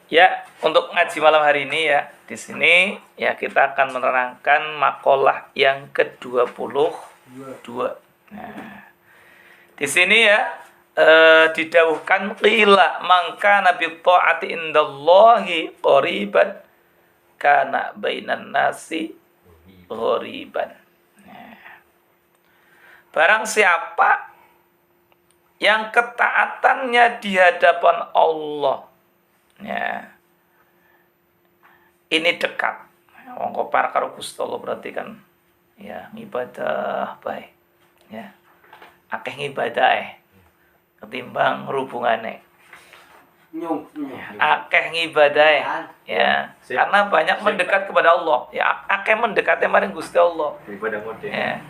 Ya, untuk ngaji malam hari ini ya, di sini ya kita akan menerangkan makalah yang ke-22. Nah, di sini ya didawuhkan qila mangka nabi ta'ati indallahi qariban kana bainan nasi ghariban. Nah, barang siapa yang ketaatannya di hadapan Allah ya ini dekat wong kopar karo Gusti Allah, berarti kan ya ngibadah baik ya akeh ngibadah ketimbang hubungane akeh ngibadah ya karena banyak mendekat kepada Allah ya akeh mendekatnya maring Gusti Allah ibadah modern ya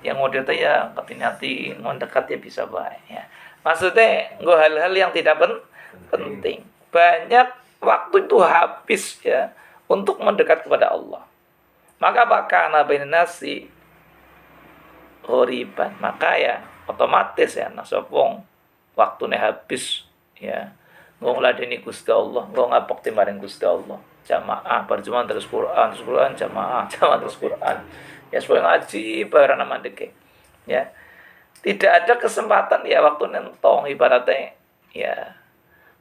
yang model itu ya hati mendekat ya bisa baik ya maksudnya nggak hal-hal yang tidak penting. Banyak waktu itu habis ya untuk mendekat kepada Allah. Maka bakana bainan nasi ghoriban, maka ya otomatis ya nasopong waktune habis ya ngladeni Gusti Allah, ngapok timaring Gusti Allah. Jamaah berjamaah terus Quran jamaah terus Quran. Ya supaya ngaji barang mandeke. Ya. Tidak ada kesempatan ya waktu nentong ibaratnya ya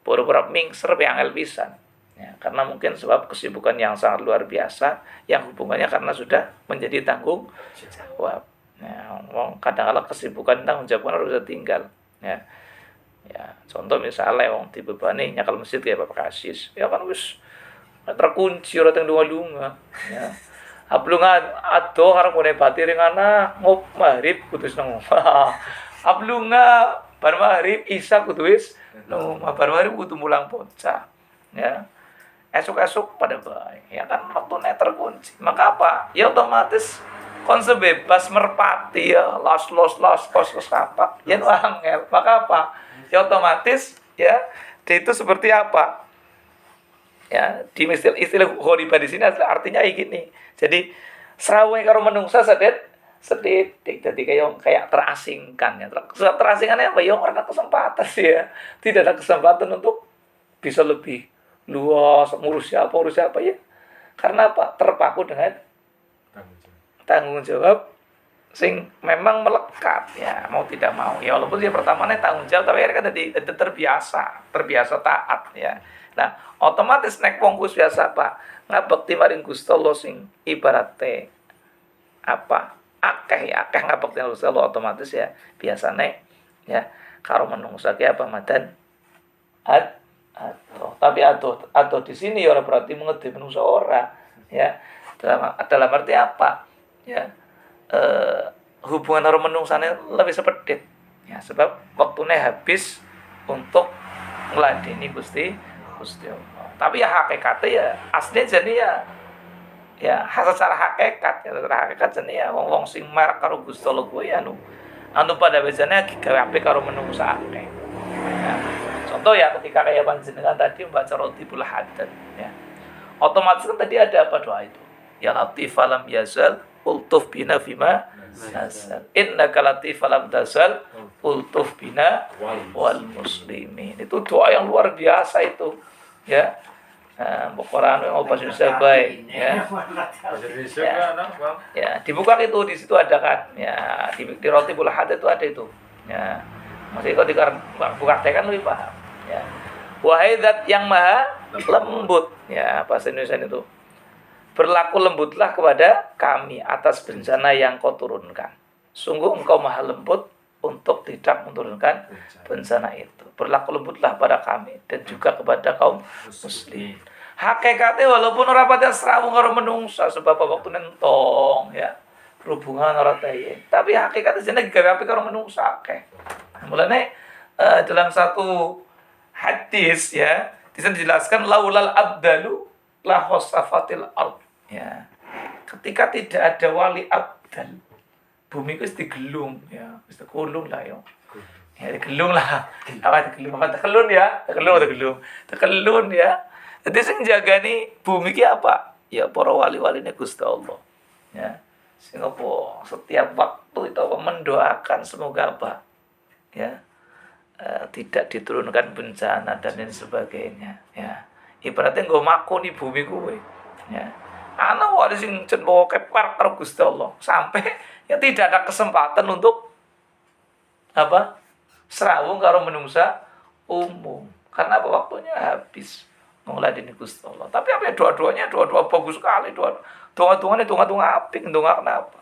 pura-pura mingser angel pisan. Ya, karena mungkin sebab kesibukan yang sangat luar biasa yang hubungannya karena sudah menjadi tanggung jawab. Ya, kadang-kadang kesibukan tanggung jawab harus tinggal. Ya. Ya, contoh misalnya wong dibebani nyakal masjid kayak Bapak Kasis. Ya kan wis terkunci ora teng lunga. Ya. Ablungan ado karo ngene bati ring ana ngop maghrib kudu nang omah. Ablunga bar maghrib isa kudu wis nang omah bar maghrib kudu mulang bocah. Ya. Esok-esok pada baik. Ya kan waktune terkunci. Maka apa? Ya otomatis kon sebebas merpati ya los kos apa. Ya angel. Maka apa? Ya otomatis ya itu seperti apa? Ya, di istilah ghoriba di sini artinya kayak gini. Jadi serawe karo menungsa sedit jadi kayak terasingkan ya. Terasingkannya apa? Ya orang ada kesempatan sih ya. Tidak ada kesempatan untuk bisa lebih luas ngurus siapa ya. Karena apa? Terpaku dengan tanggung jawab sing memang melekat ya, mau tidak mau. Ya walaupun dia pertamanya tanggung jawab tapi kan jadi terbiasa taat ya. Nah, otomatis nek wong Gus biasa apa? Ngabekti maring Gusti Allah sing ibarate apa? Akeh ngabekti maring Gusti Allah otomatis ya biasane ya karo menungsa ki apa madan tapi atau di sini ya ora berarti mengerti menungsa ora ya. Dalam arti apa? Ya hubungan karo menungsane lebih sepedit ya sebab waktunya habis untuk ngladeni Gusti Allah. Tapi ya hakikatnya ya asli jadi ya secara hakikat jadi ya wong sing marek karo Gusti Allah kuwi anu pada biasanya gawe apik karo menungsa akeh. Ya. Contoh ya ketika kayak panjenengan tadi membaca Rotibul Haddad ya. Otomatis kan tadi ada apa doa itu? Ya Latif falam yazal ultuf bina fima nasal. Innaka latif falam tazal ultuf bina wal muslimin. Itu doa yang luar biasa itu. Ya. Quran yang bahasa Indonesia baik ya. Ya, dibuka itu di situ ada kan. Ya, di Rotibul Haddad itu ada itu. Ya. Masih kalau buka kan lebih paham. Ya. Wahai zat yang maha lembut. Ya, bahasa Indonesia itu. Berlaku lembutlah kepada kami atas bencana yang kau turunkan. Sungguh engkau maha lembut untuk tidak menurunkan bencana itu. Berlaku lembutlah pada kami dan juga kepada kaum muslim. Hakikatnya walaupun ora pancen srawung karo menungsa sebab waktu nentong ya. Hubungan ora tayen. Tapi hakikatnya jenenge gawe apik karo menungsa akeh. Mulane dalam satu hadis ya, dijelaskan laulal abdalu la khosafatil ard ya. Ketika tidak ada wali abdal, bumi itu digelung ya, wis dikulung lah ya. Ya digelung lah. Apa digelung? Apa tekelun ya? Tekelun ya. Jadi sing jagani bumi ki apa? Ya para wali-waline Gusti Allah. Ya. Sing apa setiap waktu itu apa mendoakan semoga apa? Ya. tidak diturunkan bencana dan lain sebagainya, ya. Ibaratnya nggo makoni bumi kuwe, ya. Ana wae sing jen kepar karo Gusti Allah sampai ya tidak ada kesempatan untuk apa? Serawung karo menungsa umum. Karena apa, waktunya habis ngladeni Gusti Allah. Tapi apa ya, doa-doa bagus sekali, doa-doanya apik, doa kenapa?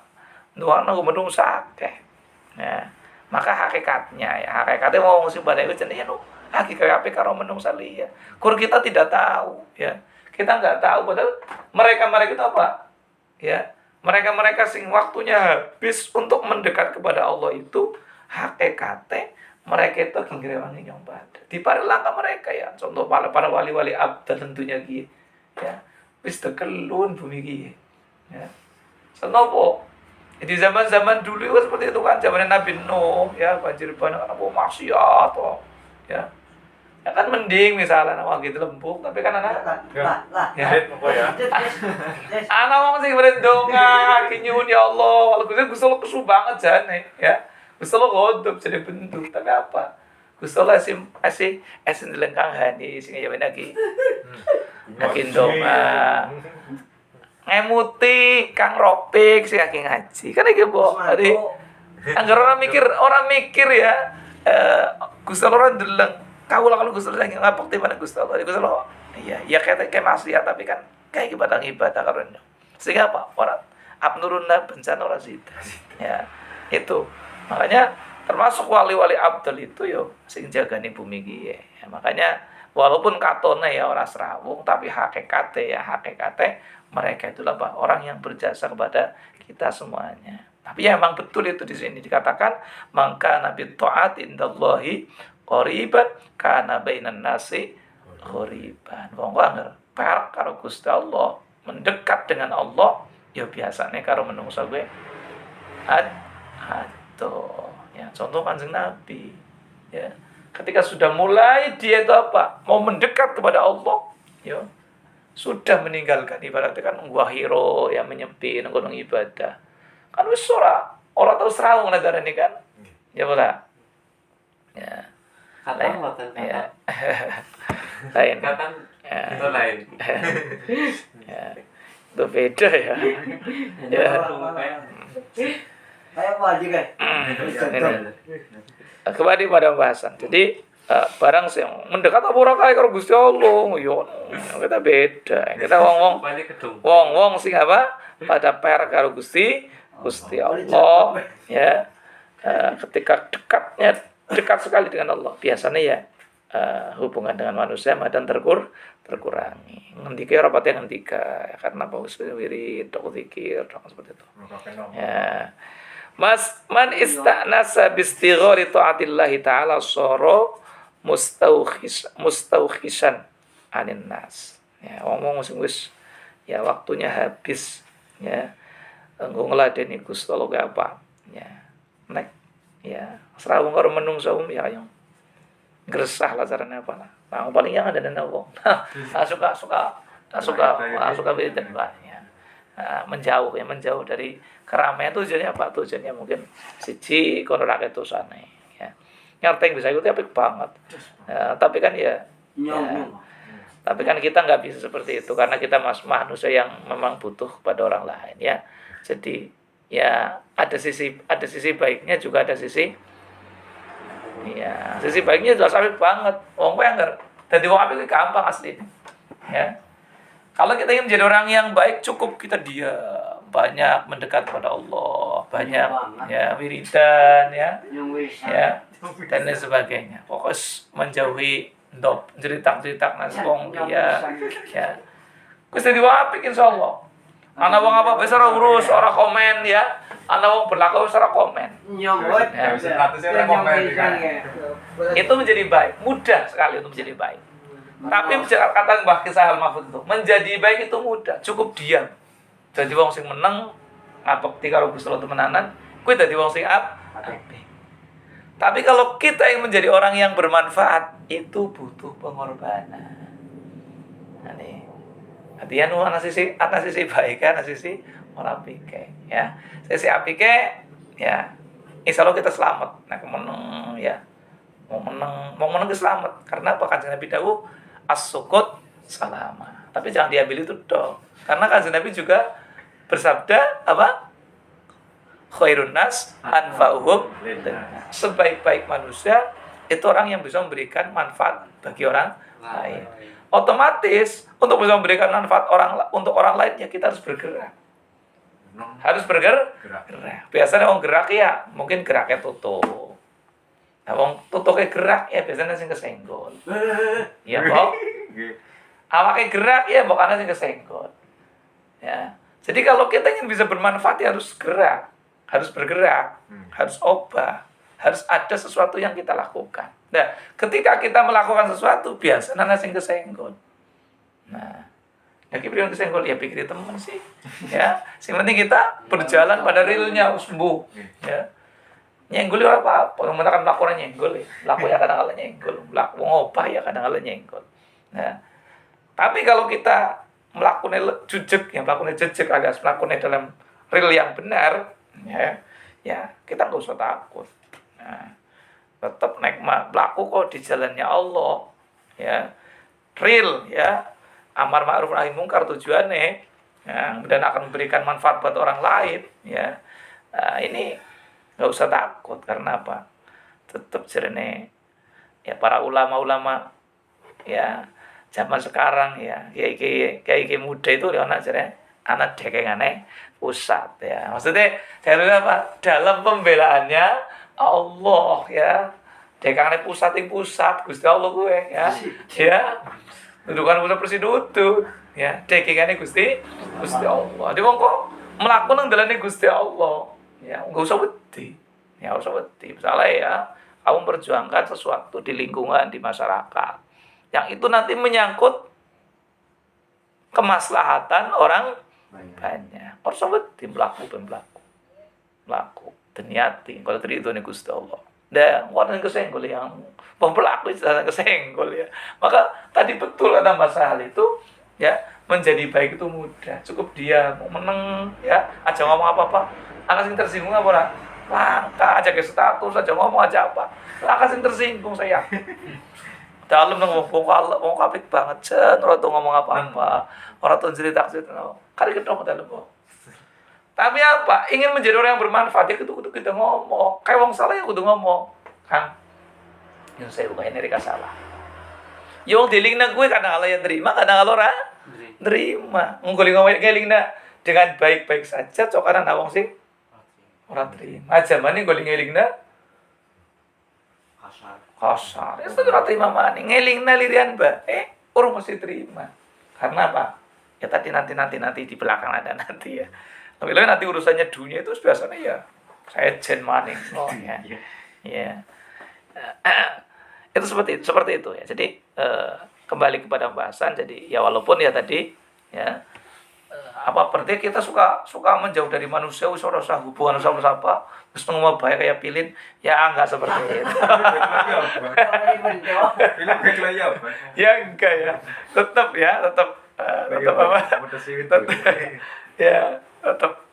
Doa nang menungsa akeh. Ya. Maka hakikatnya mau sing pada iku jenenge hakikat apik karo menungsa liya. Kur kita tidak tahu, ya. Kita nggak tahu padahal mereka itu apa? Ya. Mereka sing waktunya habis untuk mendekat kepada Allah itu hakikatnya mereka itu gingrewangi yang pada di para langkah mereka, ya. Contoh para wali-wali abdal tentunya gitu, ya. Wis tekelun bumi gitu, ya. Senopo di zaman-zaman dulu itu seperti itu kan, zaman Nabi Nuh, ya, banjir bandang apa maksiat toh, ya. Ya kan mending misalnya nama gitu lembuk, tapi kan anak ya anak wong sing berendonga kinyun ya Allah, kalau Gusti Allah kesu banget jane, ya. Gusti Allah godop jadi bentuk, tapi apa? Gusti Allah asih dilengkangani sing ya lagi. Lagi ndonga. Ngemuti Kang Ropik sing lagi ngaji. Kan iki, Mbok. Tadi anggar orang mikir ya. Gusti Allah ndeleng. Kawula kalau Gusti Allah ngapok di mana Gusti Allah. Gusti Allah. Iya, kayak maksiat tapi kan kayak ibadah karo. Sehingga apa? Orang abnurunna bencana ora sida. Ya, itu. Makanya termasuk wali-wali abdal itu yo sing jagani bumi iki, ya. Makanya walaupun katone ya ora serawung, tapi hakikate mereka itulah orang yang berjasa kepada kita semuanya. Tapi ya memang betul itu di sini dikatakan maka nabi taat indallahi qoriban kana bainan nasi qoriban. Wong anger perak karo Gusti Allah, mendekat dengan Allah ya biasanya karo menungso gue tuh, ya, contoh Kanjeng Nabi, ya, ketika sudah mulai dia itu apa, mau mendekat kepada Allah, ya, sudah meninggalkan ibaratnya kan wahiro yang menyepi nang ibadah, kan wis ora tau serawung negarane kan, ya bola, ya, lain, ya, lain, itu lain, ya, itu beda ya, ya. Kembali pada pembahasan. Jadi barang yang mendekat apa ora kae karo Gusti Allah, yo kita beda. Kita wong sing apa? Pada per karo Gusti Allah, ya. Ketika dekat sekali dengan Allah, biasanya ya hubungan dengan manusia madan terkurangi. Ngendike ora pati ngendika karena bagus wirid, tok zikir, seperti itu. Ya. Man istanasa bistighari taatillahi ta'ala soro mustauhisan anin nas. Ya, ngomong sing wis ya waktunya habis, ya. Engko ngladeni Gusti Allah gak apa. Ya. Nek ya serawung karo menungso ya ayo. Gresah lah carane apa lah. Nah, paling yang ada dana wong. suka beda banyak. Menjauh dari keramaian. Tujuannya apa? Tujuannya mungkin siji kono rakyat dosane, ya. Ngerti bisa ikuti apik banget. Tapi kan ya, tapi kan kita nggak bisa seperti itu karena kita manusia yang memang butuh kepada orang lain, ya. Jadi ya ada sisi baiknya juga ada sisi baiknya jelas apik banget. Wong kowe anggar dadi wong apik gampang asli, ya. Kalau kita ingin menjadi orang yang baik, cukup kita banyak mendekat kepada Allah, banyak ya wiridan, ya, dan lain sebagainya. Fokus menjauhi cerita nasbong dia, ya. Wis dadi apik insyaallah. Ana wong apa wis ora urus, ora komen, ya. Ana wong berlaku wis ora komen. Itu menjadi baik, mudah sekali untuk menjadi baik. Tapi kata Mbah Kisah Al-Mahfud itu, menjadi baik itu mudah, cukup diam. Jadi wong sing meneng ngabekti karo Gusti Allah temenanan, kuwi dadi wong sing apik. Tapi kalau kita yang menjadi orang yang bermanfaat, itu butuh pengorbanan. Nah, nih. Hati-hati ana sisi baik, ana sisi ora apik, ya. Sisi apike ya insyaallah kita selamat. Nah, kemeneng ya. mau menang selamat. Karena apa? Kanjeng Nabi dawuh as-sukut salama. Tapi jangan diambil itu dong. Karena Kanjeng Nabi juga bersabda apa? Khairun nas anfa'uhum. Sebaik-baik manusia itu orang yang bisa memberikan manfaat bagi orang lain. Otomatis untuk bisa memberikan manfaat untuk orang lain ya kita harus bergerak. Harus bergerak. Biasanya orang gerak ya mungkin geraknya tutup. Nah, wong tutupnya gerak ya biasanya sing kesenggol. Ya, Bok. Awake gerak ya bukan sing kesenggol. Ya. Jadi kalau kita ingin bisa bermanfaat ya harus gerak, harus bergerak, harus obah, harus ada sesuatu yang kita lakukan. Nah, ketika kita melakukan sesuatu biasanya sing kesenggol. Nah, ya kita kesenggol ya pikir teman sih. Ya, sing penting kita berjalan pada realnya sembuh. Ya. Nyenggol ora apa-apa, menakan mlakukan nyenggol ya. Laku ya kadang-kadang nyenggol, laku ngobah ya kadang-kadang nyenggol. Nah, tapi kalau kita melakukan jujek, yang melakukan jejek alias melakukan dalam real yang benar, ya kita nggak usah takut. Nah, tetap naik melaku kok di jalannya Allah, ya real ya, amar ma'ruf nahi mungkar tujuannya, ya, dan akan memberikan manfaat buat orang lain, ya. Nah, ini nggak usah takut karena apa? Tetap jernih, ya para ulama-ulama, ya. Zaman sekarang ya kiai muda itu anak dekengane pusat ya. Maksudnya dari apa? Dalam pembelaannya Allah ya. Dekengane pusat Gusti Allah gue ya. Ya. Dudukan pusat persidutut ya. Dekengane Gusti Allah. Jadi wong kok mlaku nang dalane Gusti Allah. Ya, enggak usah wedi. Ya, enggak usah wedi. Misalnya ya, kamu perjuangkan sesuatu di lingkungan, di masyarakat. Yang itu nanti menyangkut kemaslahatan orang banyak. Harus wedi mlaku deniati kalau tadi itu nih Gusti Allah. Dan orang kesenggol yang pelaku itu kesenggol ya. Maka tadi betul kata Mas Hal itu ya menjadi baik itu mudah. Cukup dia mau meneng ya aja ngomong apa-apa. Akan sing tersinggung apa ora? Langka aja ke status aja ngomong aja apa. Akan sing tersinggung saya. Dalam nang wong apik banget jen ora tau ngomong apa-apa. Ora tau cerita-cerita. Kali ketemu dalam kok. Tapi apa? Ingin menjadi orang yang bermanfaat ya kudu kita ngomong. Kayak wong salah ya kudu ngomong. Kang. Yang saya bukan ini salah. Ya wong dilingna gue kadang Allah yang terima, kadang Allah ora terima. Nggoling ngomong gelingna dengan baik-baik saja cok ana wong sing ora terima. Aja mani nggoling-elingna kasar. Itu ora terima mani. Ngelingna lirian bae, urung mesti terima. Karena apa? Ya tadi nanti di belakang ada nanti ya. Tapi nanti urusannya dunia itu biasanya ya saya jen maning. Oh ya. Ya. Itu seperti itu ya. Jadi kembali kepada pembahasan. Jadi ya walaupun ya tadi ya berarti kita suka menjauh dari manusia usah hubungan sama siapa terus ngomong bahaya kayak pilin ya enggak seperti itu. Ya enggak ya. Tetap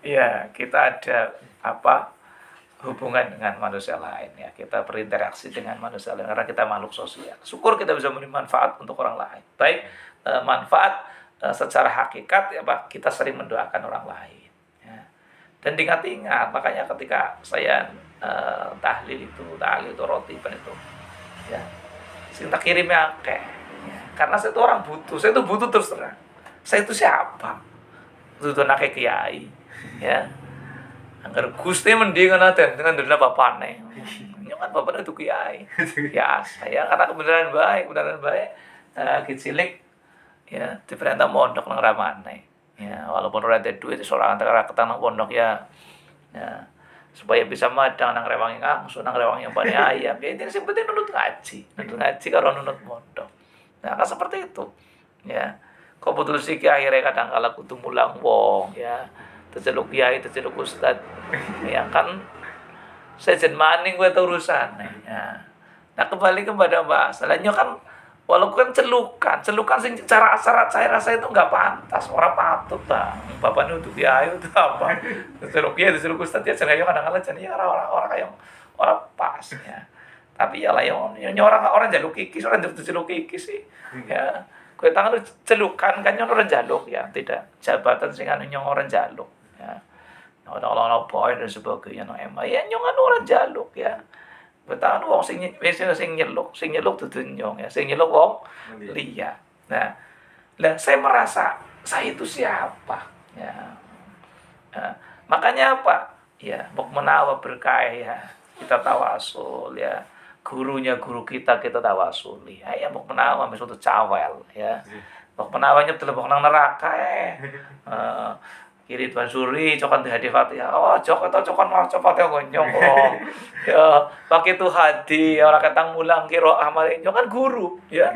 ya kita ada hubungan dengan manusia lain ya. Kita berinteraksi dengan manusia lain karena kita makhluk sosial. Syukur kita bisa memberi manfaat untuk orang lain. Baik manfaat secara hakikat ya Pak, kita sering mendoakan orang lain ya. Dan diingat-ingat makanya ketika saya tahlil itu rotiban itu ya sing tak kirimnya akeh ya. Karena saya itu orang butuh, saya itu butuh terus terang. Saya itu siapa? Butuh nake kiai ya. Angger Gusti mendingan aten dengan dana bapane. Nyokan bapane itu kiai. Ya, saya karena kebenaran baik kecilik ya diperintah mondok nang ramane. Ya, walaupun ora ada duit seorang antara ketang nang pondok ya. Ya, supaya bisa madang nang rewangi ngangsu nang rewangi pane ayam. Ya ini sing penting nunut ngaji karo nunut mondok. Nah, kan seperti itu. Ya. Kok betul sih akhirnya kadang kala kudu mulang wong ya. Terceluk kiai, terceluk ustad. Ya kan sejen maning gue urusan ya. Nah, kembali kepada masalahnya kan walaupun celukan sing cara asyarat saya rasa itu enggak pantas, orang patut ta. Bapaknya untuk kiai itu apa? Terceluk kiai, terceluk ustad ya jangan kadang-kadang jadi orang kayak orang pas ya. Tapi ya lah yang orang jaluk kikis, orang jaluk kikis sih. Ya, kowe tangan lu celukan kan orang jaluk ya, tidak jabatan sing anu nyong orang jaluk ya. Orang-orang poin dan sebagainya no emang ya nyong anu orang jaluk ya. Betangan wong sing nyeluk dudu nyong ya, sing nyeluk wong liya. Nah, saya merasa saya itu siapa ya. Nah, makanya apa? Ya, mau menawa berkah ya. Kita tawasul ya. Gurunya guru kita tawasuli. Ya mau menawa misalnya cawel ya. Mau menawa nyetel nang neraka kiri Tuan Suri cokan di hadi Fatihah. Oh, cokan mau coba teh gonyong. Oh. Ya, pakai itu hadi orang ketang mulang kiro amal nyong kan guru ya.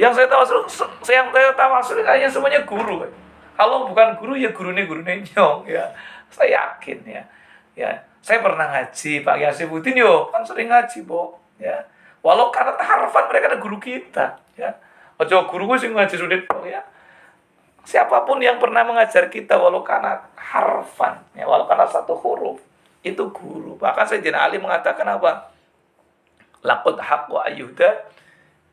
Yang saya tawasul kayaknya semuanya guru. Kalau bukan guru ya gurune nyong ya. Saya yakin ya. Ya, saya pernah ngaji Pak Yasif Udin yo, kan sering ngaji, Bo. Ya. Walau karena harfan mereka ada guru kita, ya. Ojo guru gue sing ngaji sudah, ya. Siapapun yang pernah mengajar kita walau karena harfan, ya, walau karena satu huruf, itu guru. Bahkan Sayyidina Ali mengatakan apa? Laqad haqqu ayyuda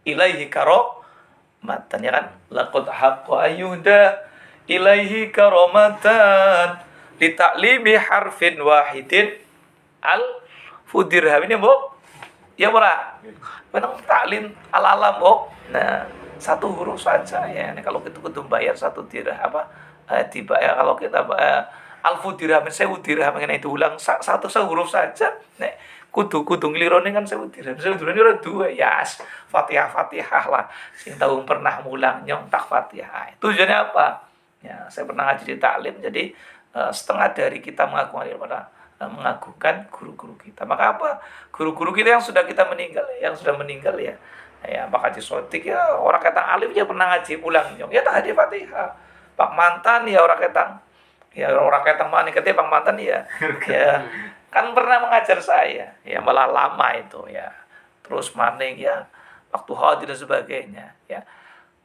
ilaihi karomatan, ya kan? Laqad haqqu ayyuda ilaihi karomatan li ta'limi harfin wahidin al-fudirham ini, Bu. Ya, Bu. Memang taklim ala-ala, Bu. Nah, satu huruf saja ya. Ini kalau kita kudu bayar satu dirham dibayar kalau kita al-fudirham, 1000 dirham ngene itu ulang satu huruf saja. Nek kudu nglirone kan 1000 dirham. 1000 dirham ora dua ya. Fatihah lah. Sing tahu pernah mulang nyong tak Fatihah. Tujuannya apa? Ya, saya pernah ngaji di taklim, jadi setengah dari kita mengagungkan guru-guru kita. Maka apa? Guru-guru kita yang sudah meninggal ya. Ya, Pak Haji Sotik ya, orang ketang alim ya pernah ngaji pulang nyong. Ya tak hadi Fatihah. Pak Mantan ya orang ketang manik ketika Pak Mantan ya. Ya, kan pernah mengajar saya. Ya malah lama itu ya. Terus maning ya, waktu hadir dan sebagainya ya.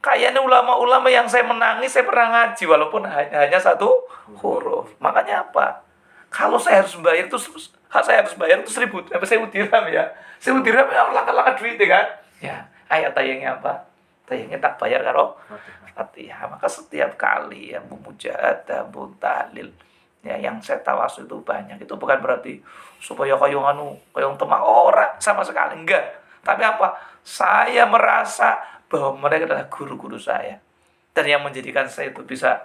Kayaknya ulama-ulama yang saya menangis, saya pernah ngaji walaupun hanya satu huruf. Makanya apa? Kalau saya harus bayar itu 1000 dirham ya. 1000 dirham ya langkah-langkah duit kan. Ya, ayat tayangnya apa? Tayangnya tak bayar karo Fatihah. Maka setiap kali yang memujahadah, tahlil ya yang saya tawasul itu banyak. Itu bukan berarti supaya koyong temah orang sama sekali enggak. Tapi apa? Saya merasa bahwa mereka adalah guru-guru saya, dan yang menjadikan saya itu bisa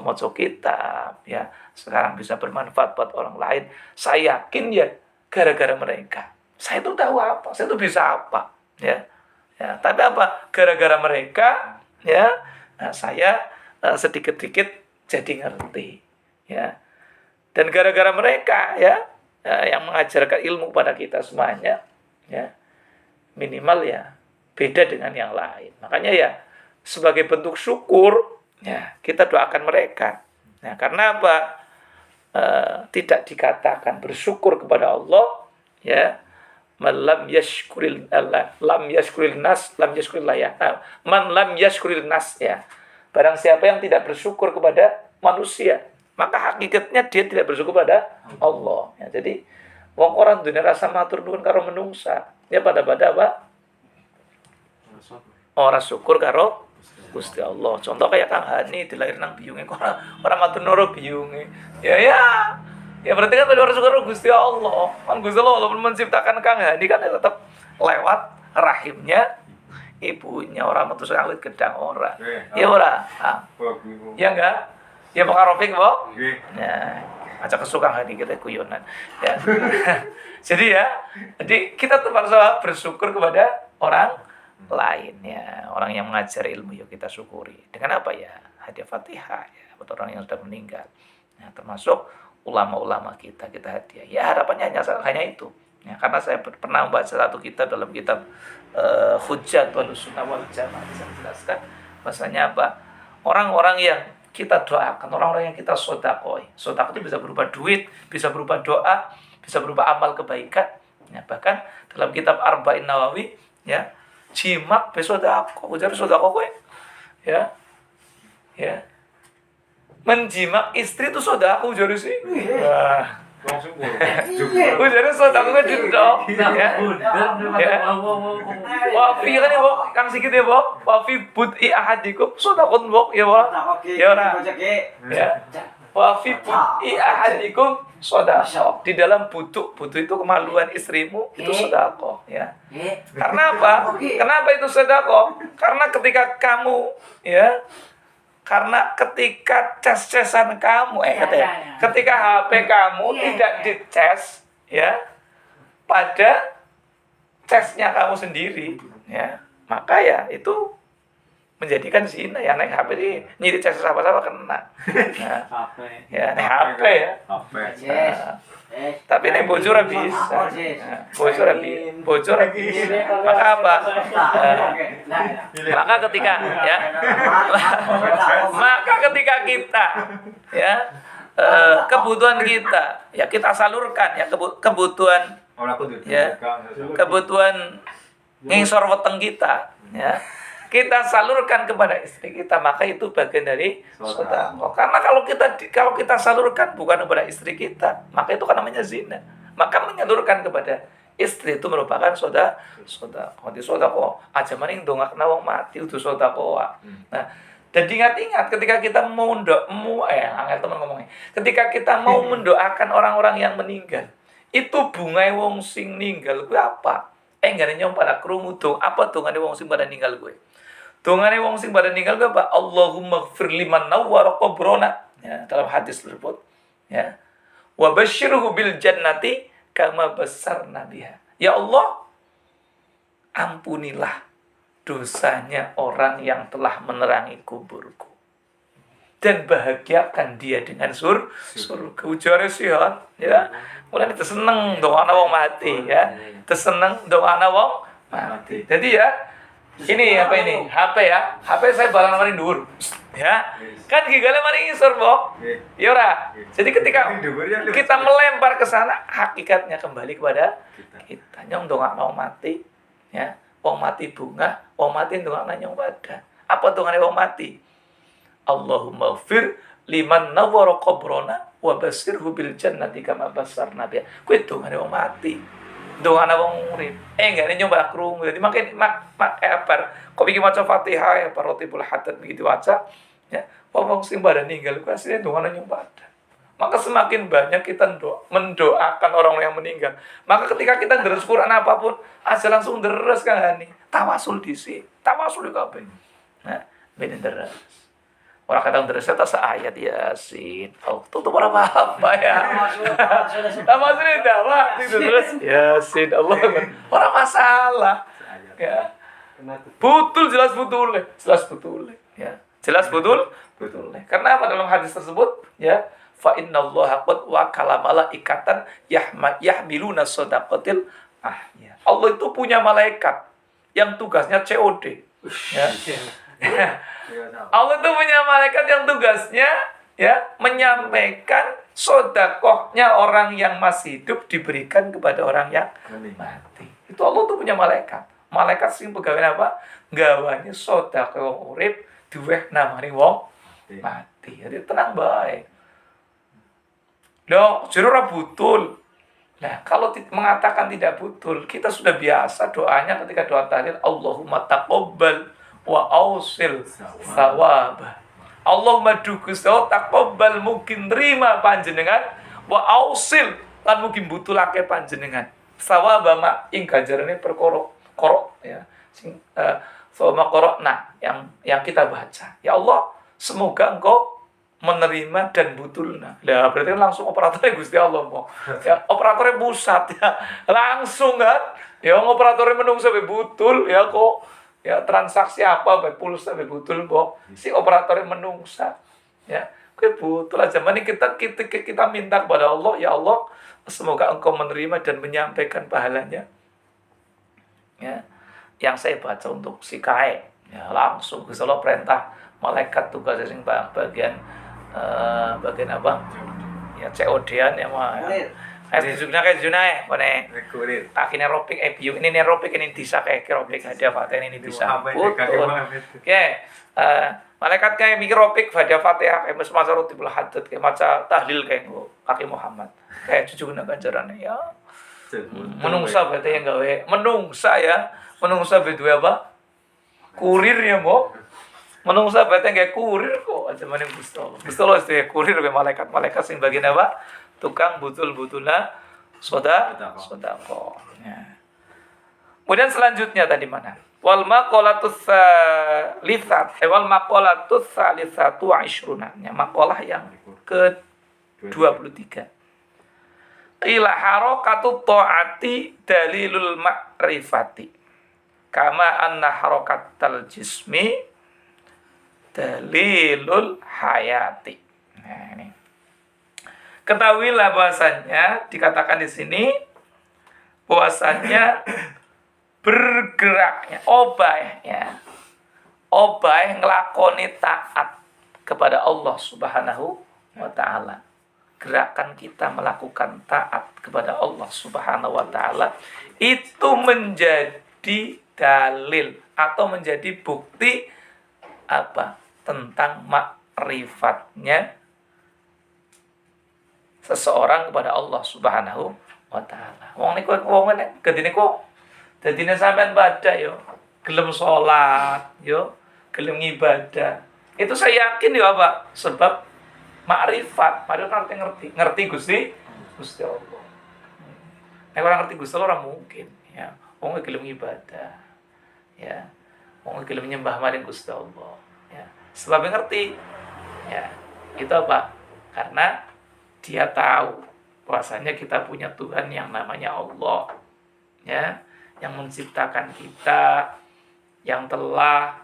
moco kitab ya, sekarang bisa bermanfaat buat orang lain. Saya yakin ya gara-gara mereka saya itu tahu apa, saya itu bisa apa ya. Tapi apa, gara-gara mereka ya, saya sedikit-sedikit jadi ngerti ya, dan gara-gara mereka ya, yang mengajarkan ilmu pada kita semuanya ya, minimal ya beda dengan yang lain. Makanya ya sebagai bentuk syukur ya kita doakan mereka. Nah, karena apa? Tidak dikatakan bersyukur kepada Allah ya, man lam yashkuril nas lam yashkurillah ya. Man lam yashkuril nas ya. Barang siapa yang tidak bersyukur kepada manusia, maka hakikatnya dia tidak bersyukur pada Allah. Ya, jadi wong orang dunia rasa matur nuwun karo menungsa. Ya pada apa? Orang syukur karo Gusti Allah. Contoh kayak Kang Hani dilahir nang biyunge orang matur noro biyunge. Ya berarti kan orang syukur Gusti Allah. Kan Gusti Allah walaupun menciptakan Kang Hani kan tetap lewat rahimnya ibunya, orang metu sawit gedang ora. Ya ora. Ya enggak? Ya Pak Rofik, Bu. Ya, aja kesukaan Hani kita guyonan. Ya. Jadi kita tuh harus bersyukur kepada orang lain ya, orang yang mengajar ilmu yuk kita syukuri dengan apa ya, hadiah Fatihah ya buat orang yang sudah meninggal ya, termasuk ulama-ulama kita hadiah ya. Harapannya hanya itu ya, karena saya pernah membaca satu kitab dalam kitab Hujjatul Sunnah wal Jamaah, bisa menjelaskan bahasanya apa, orang-orang yang kita doakan, orang-orang yang kita sodakoi. Sodak itu bisa berupa duit, bisa berupa doa, bisa berupa amal kebaikan ya. Bahkan dalam kitab Arba'in Nawawi ya, jimat besodako, ujar sodako kowe ya menjimak istri itu sodako ujar sih. Wah, Bujane sedekah jedok. Ya. Wa fi kan ya, Kang Sigit ya, wa fi bud'i ahadikum sedekah, ya, ya ora. Ya. Wa fi bud'i ahadikum sedekah. Di dalam butuh itu kemaluan istrimu itu sedekah, ya. Karena apa? Kenapa itu sedekah? Karena ketika kamu, ya, karena ketika cas-casan kamu, ketika HP kamu tidak dicas, ya, pada casnya kamu sendiri, ya, maka ya itu menjadikan zina. Ya, naik HP ini nyiri cas sama-sama kena. Nah, ya, naik HP ya. Tapi nek bocor bisa. Bocor bisa. Maka apa? Maka ketika, ya, maka ketika kita, ya, kebutuhan kita, ya, kita salurkan, ya, kebutuhan, ya, kebutuhan ngisor weteng kita, ya, kita salurkan kepada istri kita, maka itu bagian dari sedekah. Karena kalau kita salurkan bukan kepada istri kita, maka itu kan namanya zina. Maka menyalurkan kepada istri itu merupakan sedekah. Di sedekah aja maning ndongakna wong mati itu sedekah. Nah, dan ingat ketika kita mau angel teman ngomongnya. Ketika kita mau mendoakan orang-orang yang meninggal, itu bunga wong sing ninggal kuwi apa? Enggak nyong pada krungu dong. Apa dongane wong sing pada ninggal gue? Dongane wong sing pada ninggal gue apa? Allahumma ighfir liman nawwara qabrana. Ya, dalam hadis tersebut, ya. Wa basyirhu bil jannati kama bassarna biha. Ya Allah, ampunilah dosanya orang yang telah menerangi kuburku. Dan bahagiakan dia dengan surga. Ujare sihan, ya. Mulane seneng dongana wong mati, ya. Seneng dongana wong mati. Jadi ya, ini apa ini? HP ya. HP saya barang mari dhuwur. Ya. Kan gigale mari ngisor, Bok. Ya ora. Jadi ketika kita melempar ke sana, hakikatnya kembali kepada kita. Nyong dongana wong mati, ya. Wong mati bunga, wong mati dongana nyong pada. Apa dongane wong mati? Allahumma ighfir liman nawwara qabrana wa basirhu bil jannati kama bassarna biha. Kuwi dongane wong mati. Dongane wong urip. Enggak nyoba krungu. Jadi makin kok iki maca Fatihah ya Rotibul Haddad begitu waca, ya. Wong sing pada ninggal kuwi asline dongane nyoba. Maka semakin banyak kita mendoakan orang yang meninggal. Maka ketika kita deres Quran apapun, aja langsung deres kan nih. Tawasul dhisik. Tawasul kabeh. Nah, ben deres. Orang kadang deres eta seayat Yasin. Oh, tutup ora apa ya. Tawasul dawa itu terus Yasin Allah. Ora masalah. Ya. Betul, jelas betul. Ya. Jelas betul. Karena apa dalam hadis tersebut? Ya. Fa innallaha qad wakala malaikatan yahmiluna shadaqatil ahya. Allah itu punya malaikat yang tugasnya COD. Ya. Allah itu punya malaikat yang tugasnya, ya, menyampaikan sedekahnya orang yang masih hidup diberikan kepada orang yang mati. Itu Allah tuh punya malaikat. Malaikat sing pegawai apa? Gawane sedekah wong urip diwehna maring wong mati. Jadi tenang bae. Loh, jero betul. Nah, kalau mengatakan tidak betul, kita sudah biasa doanya ketika doa tahlil, Allahumma taqabbal wa ausil thawab. Allahumma Gusti taqabbal mungkin terima panjenengan wa ausil lan mungkin butulake panjenengan. Thawab mak ing ganjarane perkara ya. Sing sama korokna yang kita baca. Ya Allah, semoga Engkau menerima dan butulna. Lah berarti kan langsung operatornya Gusti Allah mau. Ya operatornya pusat ya. Langsung kan. Ya operatornya menunggu sampai butul ya kok. Ya transaksi apa bae pulus sampai butul kok. Si operatornya menungsa. Ya, kuwi butul aja. Mending kita minta kepada Allah, ya Allah, semoga Engkau menerima dan menyampaikan pahalanya. Ya. Yang saya baca untuk si Kae. Ya, langsung Gusti Allah perintah malaikat tugasnya sing bagian apa? Ya COD-an ya mah. Juna kone. Takine ropik biu ini ropik ini bisa kayak ropik ada Fatihah ini bisa. Oke. Malaikat kayak mikir ropik Fatihah kayak maca Rotibul Haddad kayak maca tahlil kayak Kaki Muhammad. kayak cucu guna ganjaran ya. Menungsa berarti yang gawe menungsa ya. Menungsa be duwe apa? Kurir ya, Mbok. Menungsa berarti kayak kurir kok aja maning Gusti Allah. Gusti Allah itu kurir be malaikat-malaikat sing bagian apa? Tukang butul-butulna sedekah. Ya. Kemudian selanjutnya tadi mana? Wal maqalatus salisatu wa ishruna. Maqalah yang ke-23. Qila harakatu ta'ati dalilul ma'rifati. Kama anna harakatal jismi dalilul hayati. Nah, ini. Ketahuilah bahasanya dikatakan di sini bahwasanya bergeraknya obah ngelakoni taat kepada Allah Subhanahu wa taala. Gerakan kita melakukan taat kepada Allah Subhanahu wa taala itu menjadi dalil atau menjadi bukti apa? Tentang makrifatnya seseorang kepada Allah Subhanahu wa taala. Wong niku gedine kok dadine sampean baca yo, gelem salat yo, gelem ibadah. Itu saya yakin yo apa? Sebab makrifat, padahal ngerti Gusti Allah. Nek ora ngerti Gusti Allah ora mungkin ya. Wong gelem ibadah. Ya. Wong gelem nyembah maring Gusti Allah, ya. Sebab ngerti. Ya. Itu apa? Karena dia tahu bahwasanya kita punya Tuhan yang namanya Allah. Ya. Yang menciptakan kita, yang telah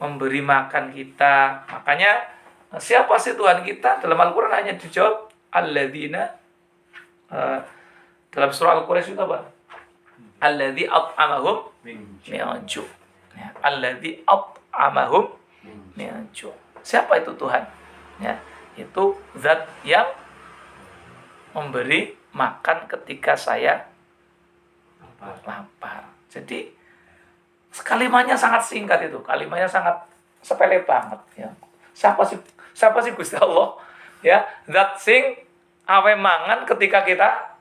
memberi makan kita. Makanya siapa sih Tuhan kita? Dalam Al-Quran hanya dijawab alladzina, dalam surah Al-Quraisy itu apa? Alladzi at'amahum min ju'. Ya, alladzi at'amahum min ju'. Siapa itu Tuhan? Ya, itu zat yang memberi makan ketika saya lapar. Jadi kalimatnya sangat singkat itu, kalimatnya sangat sepele banget ya. Siapa sih Gusti Allah? Ya, zat sing awe mangan ketika kita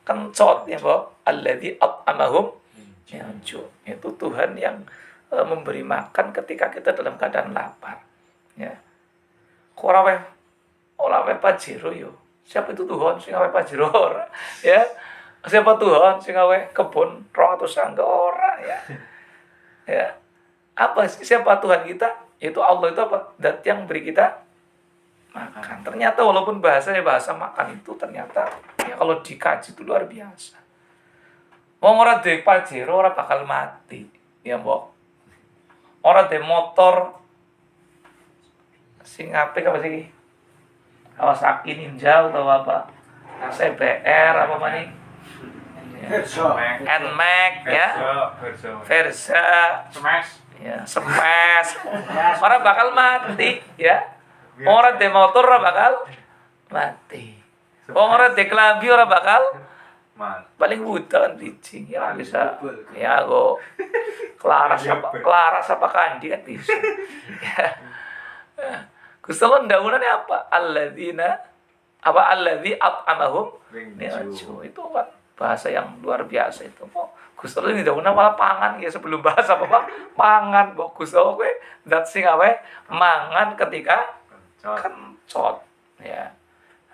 kencot ya, Mbok. Alladzi at'amahum min ju'. Itu Tuhan yang memberi makan ketika kita dalam keadaan lapar. Ya. Ora wae pajero yo. Siapa itu Tuhan sing awe pajero ora? Ya. Siapa Tuhan sing awe kebun 200 sangga ora ya. Ya. Siapa Tuhan kita? Itu Allah itu apa? Zat yang beri kita makan. Ternyata walaupun bahasa makan itu ternyata ya kalau dikaji itu luar biasa. Wong ora duwe pajero ora bakal mati. Ya, Mbok. Ora duwe motor sing apik apa sih? Kawasaki Ninja atau apa? CBR apa maning? NMAX ya. Versa. Smash. Ya, Smash. Ora bakal mati, ya. Ora duwe motor ora bakal mati. Wong ora duwe klambi ora bakal paling buta kan licin ya bisa ya kok kelaras apa kandi kan bisa ya. Gusti Allah ndawunane apa? Alladzina alladzi at'amahum min ju'. Itu kan bahasa yang luar biasa itu. Kok Gusti Allah ndawunane malah pangan ya sebelum bahasa apa? Pangan. Kok Gusti Allah kowe zat sing awe mangan ketika kencot ya.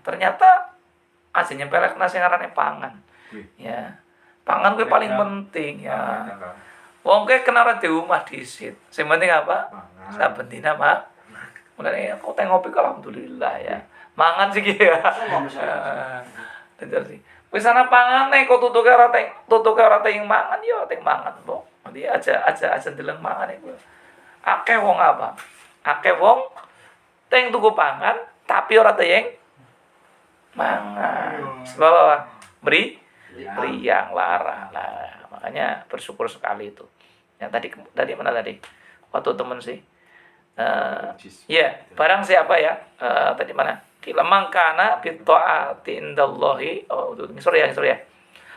Ternyata aja nyempelekna sing arane pangan. Ya. Pangan kuwi paling penting ya. Wong kowe kena ora di omah dhisit. Sing penting apa? Saben dina mak. Mulane kok teng ngopi alhamdulillah ya. Mangan sih ya. Terus wis ana pangane kok tutuke ora teng mangan yo teng mangan, Mbok. Nanti aja ndeleng mangan iku. Akeh wong apa? Akeh wong teng tuku pangan tapi ora teng mangan. Sebab apa? Riang lara lah. Makanya bersyukur sekali itu. Yang tadi mana tadi? Waktu temen sih. Ya, barang siapa ya? Tadi mana? Kila mangkana bi taati indallahi. Oh, sorry ya.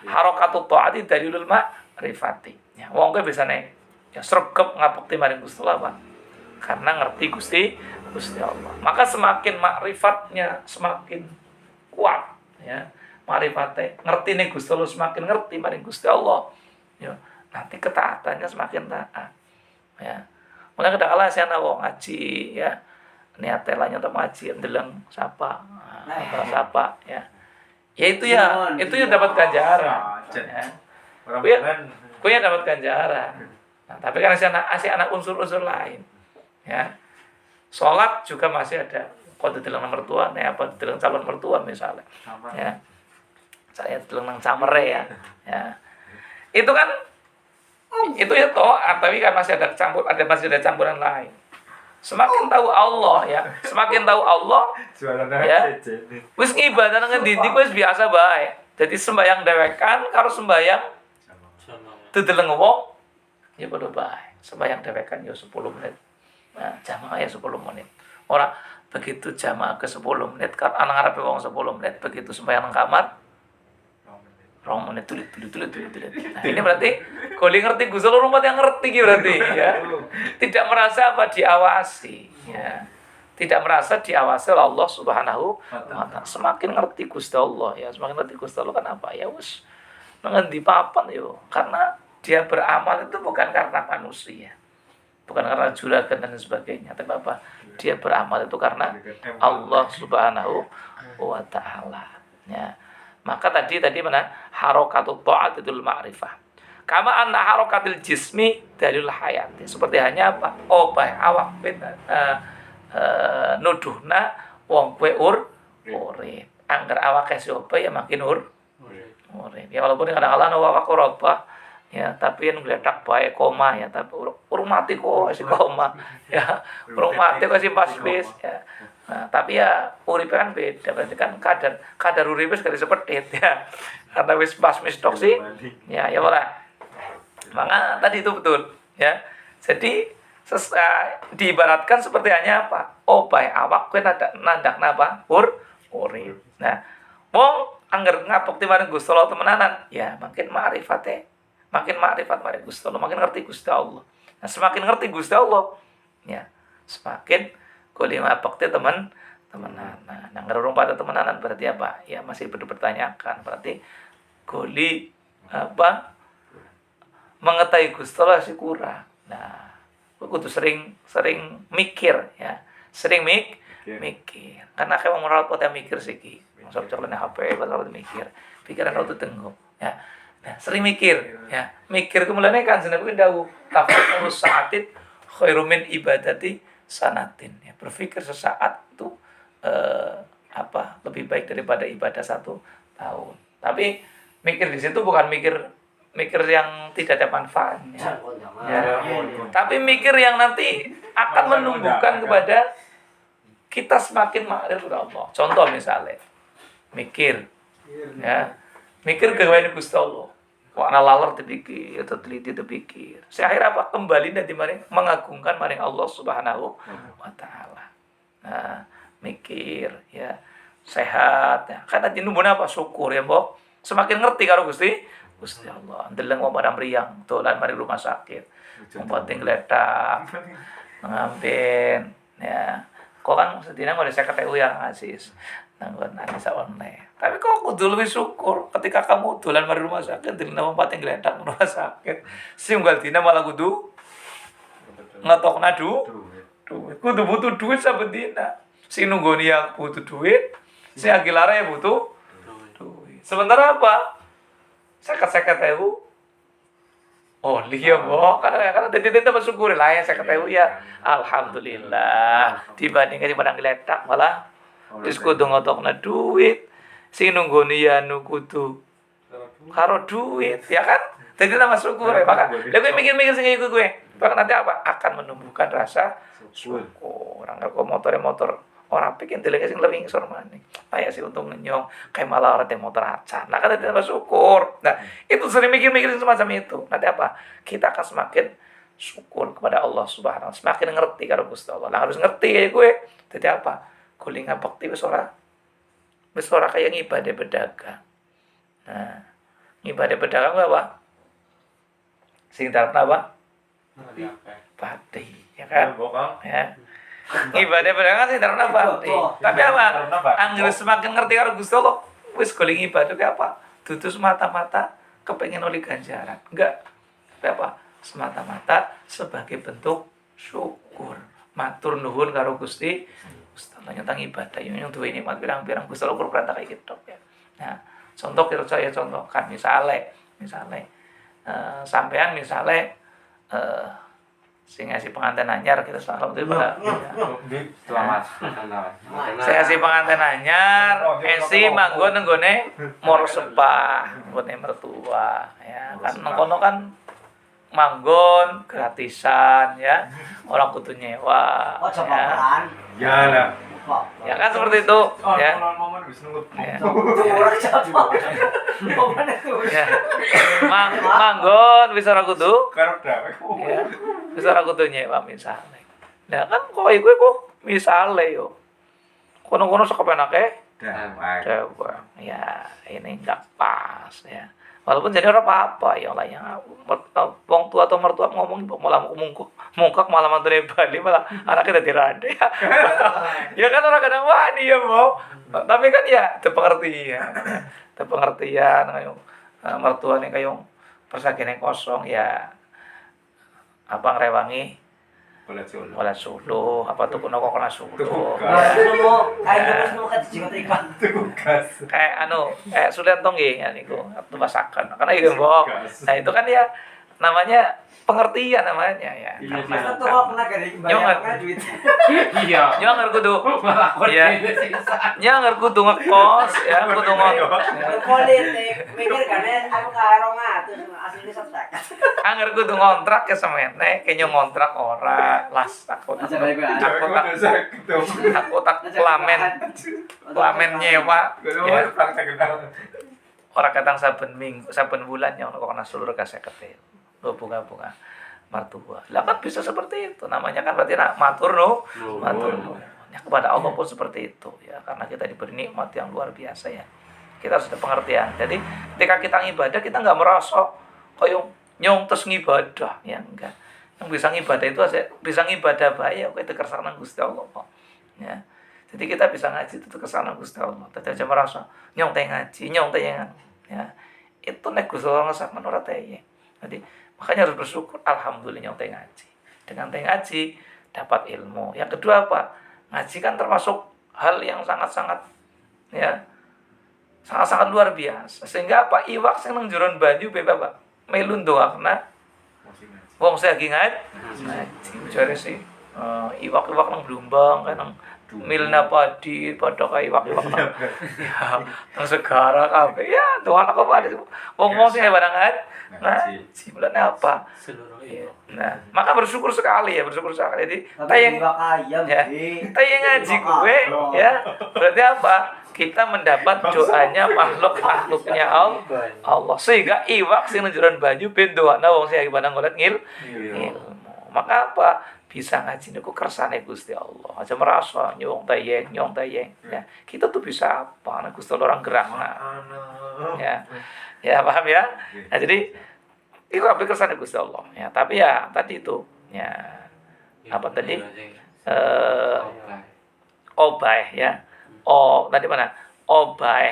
Harakatu taati dalilul ma'rifati. Ya, wong kowe bisane ya sregep ngabekti maring Gusti Allah. Karena ngerti Gusti Allah. Maka semakin makrifatnya semakin kuat ya. Marifate ngerti nih Gusti Allah, semakin ngerti maring Gusti Allah ya, nanti ketaatannya semakin taat ya. Mulai kadang-kala saya wong ngaji ya, niat telanya untuk ngaji ndeleng sapa atau sapa ya. Ya itu ya dapat ganjaran ya. Kuya dapat ganjaran. Nah, tapi kan masih anak unsur-unsur lain ya. Sholat juga masih ada. Kau dideleng mertua, nih apa dideleng calon mertua misalnya ya. Saya dideleng camere ya. Itu kan itu ya to'at, tapi kan masih ada campuran lain. Semakin tahu Allah ya, semakin tahu Allah ya. Wis ibadah nang ndi wis biasa bae. Jadi sembahyang dewekan karo sembahyang dideleng wong ya padha bae. Sembahyang dewekan ya 10 menit. Nah, jamaah ya 10 menit. Ora begitu jamaah ke 10 menit kan anak ngarepe wong 10 menit, begitu sembahyang nang kamar 2 menit tulit. Nah, ini berarti kuli ngerti Gusti Allah rumah yang ngerti berarti ya. Tidak merasa diawasi ya. Tidak merasa diawasi oleh Allah Subhanahu wa taala. Semakin ngerti Gusti Allah ya, semakin ngerti Gusti Allah kan apa ya wis ngendi papan yo. Karena dia beramal itu bukan karena manusia. Bukan karena juragan dan sebagainya, tapi apa? Dia beramal itu karena Allah Subhanahu wa taala ya. Maka tadi mana harakatul ta'atul ma'rifah. Kama anna harakatil jismi dalil hayati. Seperti hanya apa? Awak nuduhna wong kowe urip. Angger awake siope ya makin urip. Ya walaupun kadang-kadang awak robah ya, tapi yang ngeledak bae koma ya, tapi urung mati kok si koma ya. Urung mati kok si pas-pas ya. Nah, tapi ya uripe kan beda, berarti kan kadar uripe sekali seperti ya. Karena wis pas mistok sih. Ya ora. Maka tadi itu betul ya. Jadi diibaratkan seperti hanya apa? Bae awak kowe nandak napa? Urip. Nah, wong angger ngabekti marang Gusti Allah temenanan, ya makin makrifat marang Gusti Allah, makin ngerti Gusti Allah. Nah, semakin ngerti Gusti Allah, ya semakin kuli ngabekti temenanan. Nah, ngerurung pada temenanan berarti apa? Ya masih perlu bertanyakan. Berarti kuli apa? Mengetahui Gusti Allah sih kurang. Nah, kudu sering mikir ya. Sering mikir. Karena kayak merawat poten mikir sih ki. Maksud colone HP bakal mikir. Pikiran auto tenggo ya. Nah, sering mikir ya. Mikir ku mulane kan jenenge kuwi dawuh tafakkur sa'atin khairum min ibadati sanatin ya. Berpikir sesaat itu lebih baik daripada ibadah 1 tahun. Tapi mikir di situ bukan mikir yang tidak ada manfaatnya. Ya. Tapi mikir yang nanti akan menumbuhkan kepada kita semakin makrif kepada Allah. Contoh misalnya, mikir gaweane Gusti Allah. Kok ana laler dipikir atau teliti dipikir. Akhirnya apa? Kembali nanti mengagungkan maring Allah Subhanahu wa taala. Nah, mikir ya, sehat ya. Karena tinumbun apa? Syukur ya, Mbok. Semakin ngerti karo Gusti Allah. Ndeleng wong pada mriyang dolan mari rumah sakit. Wong penting gledak. Ngamben ya. Kok kan sedina ngene 50.000 ya Aziz. Nanggon Anissa online. Tapi kok kudu luwih syukur ketika kamu dolan mari rumah sakit dina wong pating gledak rumah sakit. Sing unggal dina malah kudu ngetokna duit. Kudu butuh duit saben dina. Sing nunggoni yang butuh duit, sing agilare ya butuh duit. Sementara apa? 50.000 liya Mbok. Karena dadi bersyukur lah ya 50.000 ya. Alhamdulillah. Dibandingkan gledak malah wis kudu ngotokna duit. Sing nunggoni ya kudu karo duit, ya kan? Dadi tambah syukur ya. Maka lha kowe mikir-mikir sing iku kowe. Maka nanti apa? Akan menumbuhkan rasa syukur. Angger kok motor orang pikir delenge sing lebih ngisor maning. Kayak sih untung ngenyong, kayak malah orang yang motor acan. Nah, kan tidak bersyukur. Nah, itu sering mikir-mikir semacam itu. Nanti apa? Kita akan semakin syukur kepada Allah Subhanahu wa taala. Semakin ngerti karo Gusti Allah. Nah, harus ngerti ya gue. Jadi apa? Kuling ngabekti wis ora kayak ngibadah pedagang. Nah, ngibadah pedagang apa? Sing tarep apa? Pati, ya kan? Ya. Ibadah barang sing darana nabati. Tapi apa? Anggere semakin ngerti karo Gusti Allah, wis golek ibadah ki apa? Dudu semata-mata kepengen oleh ganjaran. Enggak. Tapi apa? Semata-mata sebagai bentuk syukur. Matur nuwun karo Gusti. Ustaz nyentang ibadah yang duwe nikmat pirang-pirang Gusti Allah perintah kayak gitu ya. Nah, contoh kira saya contohkan misalnya sampean misalnya sing ngasih pengantin anyar kita alhamdulillah. Selamat. Saya ngasih pengantin anyar, esi manggon nenggone mor sepah, nggone mertua ya. Kan kono kan manggon gratisan ya. Orang kudu nyewa. Ya. Ya lah. Ya kan seperti itu ya. Ya. Manggon bisa ora kudu. Ya. Bisa ora kudu nyewa misale. Nah kan kowe iku misale yo. Kono-kono sekepenake coba. Ya, ini enggak pas ya. Walaupun jadi orang apa-apa ya lah yang wong tua atau mertua ngomong malah mungkak malah mantune Bali malah anaknya dadi rade. Ya kan orang kadang wani ya mau. Tapi kan ya pengertian. Pengertian kayak mertuane kayak persagene kosong ya apa ngrewangi Wala Solo, apa tuh kuno kok kena Solo. Kayak Sulianto nggih niku tubasaken. Karena iku mbok. Nah itu kan ya namanya pengertian namanya ya. Masa tuh kok pernah gede bayar duit. Iya. Nyanger kudu. Iya. Nyanger kudu ngekos ya, kudu Politik mikir kan aku karo ngatus asline setak. Anger kudu ngontrak ke semene, kayaknya ngontrak ora las takut. Aku tak lamen nyewa. Ya. Ora kadang saben bulan yang kok kena seluruh kaseket. Bunga-bunga martua. Lah kan bisa seperti itu. Namanya kan berarti matur nuwun. Ya, kepada Allah pun seperti itu ya, karena kita diberi nikmat yang luar biasa ya. Kita harus ada pengertian. Jadi ketika kita ngibadah kita enggak merasa koyo nyontes ngibadah ya enggak. Yang bisa ngibadah itu bisa ngibadah bae kok itu kersane Gusti Allah kok. Ya. Jadi kita bisa ngaji itu kersane Gusti Allah. Tapi aja merasa nyonte ngaji, nyonte ya. Itu nek Gusti Allah ngesak ora teye. Jadi makanya harus bersyukur, alhamdulillah nyonte ngaji. Dengan ngaji dapat ilmu. Yang kedua apa? Ngaji kan termasuk hal yang sangat-sangat luar biasa. Sehingga apa? Iwak sing nang jeron banyu bebas Pak. Melu ndoakna wong sing lagi ngaji. Jare sih iwak-iwak nang blumbang kan nang milna padi padha kae iwak-iwak. Ya, nang segara kabeh. Ya, Tuhan aku pada wong sing barang ngaji bulan apa? Ya. Nah, maka bersyukur sekali. Jadi tayang ngaji gue ya. Berarti apa? Kita mendapat doanya makhluknya Allah. Sehingga iwak sing njuran banyu ben doana wong sing barang golek ilmu. Maka apa? Bisa ngaji niku kersane Gusti Allah. Aja merasa nyong tayeng. Ya. Kita tuh bisa apa? Nek Gusti Allah orang gerangna. Ya. Ya paham ya? Nah, jadi itu apa kersane Gusti Allah ya. Tapi ya tadi itu ya apa tadi obah ya. Tadi mana? Obah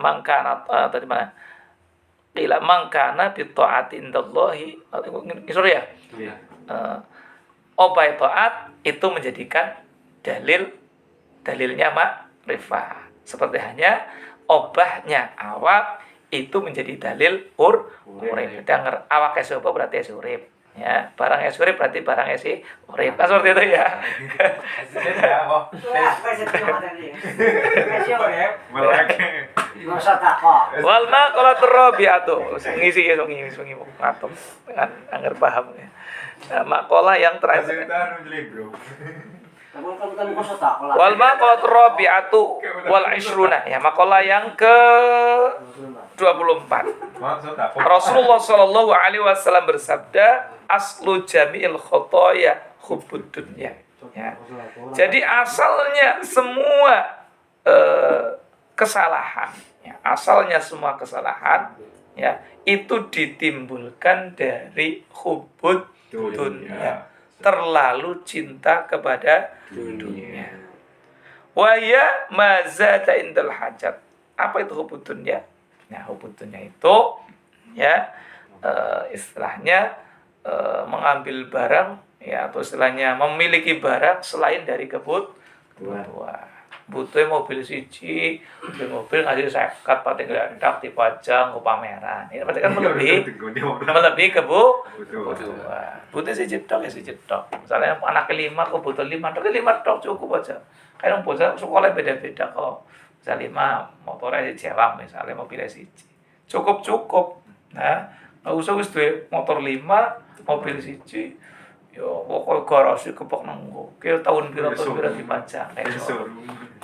mangkana tadi mana? Qila mangkana bi taati indallahi. Sorry ya. Obah taat itu menjadikan dalilnya makrifah. Seperti hanya obahnya awak itu menjadi dalil urip. Denger awak es apa berarti es urip. Ya, barang es urip berarti barang es urip. Kan seperti itu ya. Wal maqalatur rabi'atu. Ngisi ya ngisi ngatur. Kan anger paham ya. Maqalah yang terakhir. Wal maqalatur rabi'atu wal isruna ya, maqalah yang ke 24. Rasulullah sallallahu alaihi wasallam bersabda, aslu jami'il khotoya hubbud dunya. Ya. Jadi asalnya semua kesalahan, ya, asalnya semua kesalahan ya itu ditimbulkan dari hubbud dunya. terlalu cinta kepada dunia. Wa ya mazata indal hajat. Apa itu hubud dunya? Nah, hubud dunya itu ya istilahnya mengambil barang ya, atau istilahnya memiliki barang selain dari kebutuhan. Butuh mobil siji, mobil ngasih sekat pating glandak dipajang ke pameran. Ini berarti kan melebihi kebutuhan. Butuh siji tok ya siji tok. Misalnya anak kelima kebutuhan 5 tok, 5 tok cukup aja. Kadang bocah sekolah beda-beda kok. Misalnya 5 motornya Jewang, misalnya mobilnya siji. Cukup. Nah, nggak usah wis duwe motor 5, mobil siji. Yo pokoknya garasi kepok nanggo. Kayak tahun pira dipajang kayak gitu.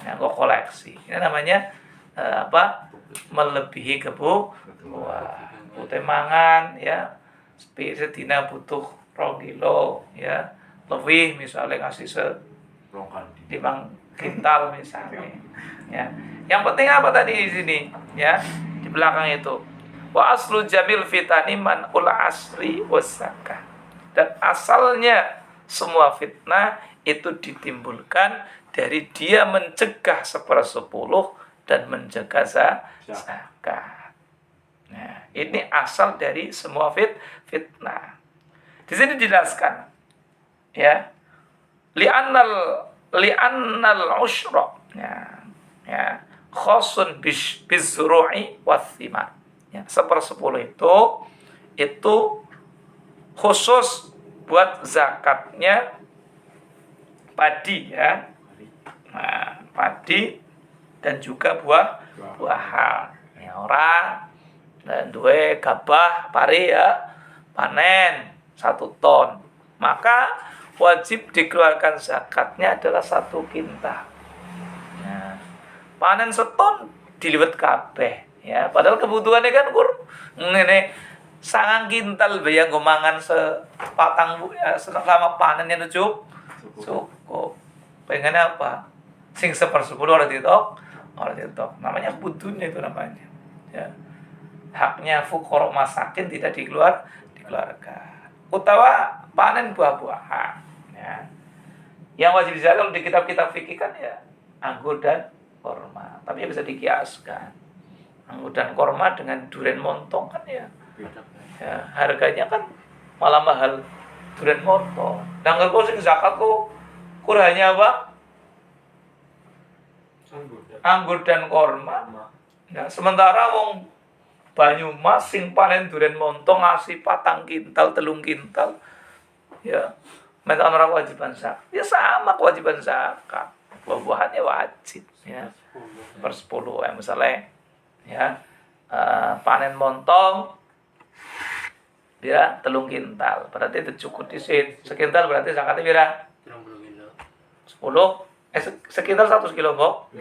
Nah, kok koleksi. Ini namanya melebihi kebutuhan. Butuh mangan ya. Sedina butuh 2 kilo ya. Lebih misalnya ngasih 5 kintal misalnya. Ya. Yang penting apa tadi di sini ya? Di belakang itu. Wa aslu jamil fitani man ul asri wasaka. Dan asalnya semua fitnah itu ditimbulkan dari dia mencegah 1/10 dan mencegah zakat. Nah, ini asal dari semua fitnah. Di sini dijelaskan ya. Li'annal usyra ya khasun bizru'i wathimar. Ya, 1/10 itu khusus buat zakatnya padi ya. Nah, padi dan juga buah-buahan. Ya, orang dan dua gabah pari ya panen 1 ton. Maka wajib dikeluarkan zakatnya adalah 1 kintal. Nah, panen 1 ton diliwet kabeh ya. Padahal kebutuhannya kan ngene 9 kintal bayang gomangan selama panennya itu cukup. Pengen apa? Sing 1/10 orang ditok. Namanya butuhnya itu namanya. Ya. Haknya fuqara masakin tidak dikeluarkan. Utawa panen buah-buahan. Ya. Yang wajib dizakat kalau di kitab-kitab fikih kan ya anggur dan korma. Tapi bisa dikiaskan. Anggur dan korma dengan durian montong kan ya harganya kan malah mahal durian montong. Dan kalau sing zakat kurangnya apa? Anggur dan korma. Nah, sementara wong Banyumas sing panen durian montong ngasih 4 kintal, 3 kintal. Ya, mereka ora kewajiban zakat. Ya sama kewajiban zakat. Buah-buahannya wajib ya. 1/10 ya misalnya ya panen montong bira 3 kintal, berarti itu cukup disit. Sekintal berarti zakatnya bira 10. Sekintal 100 kilo, Mbok.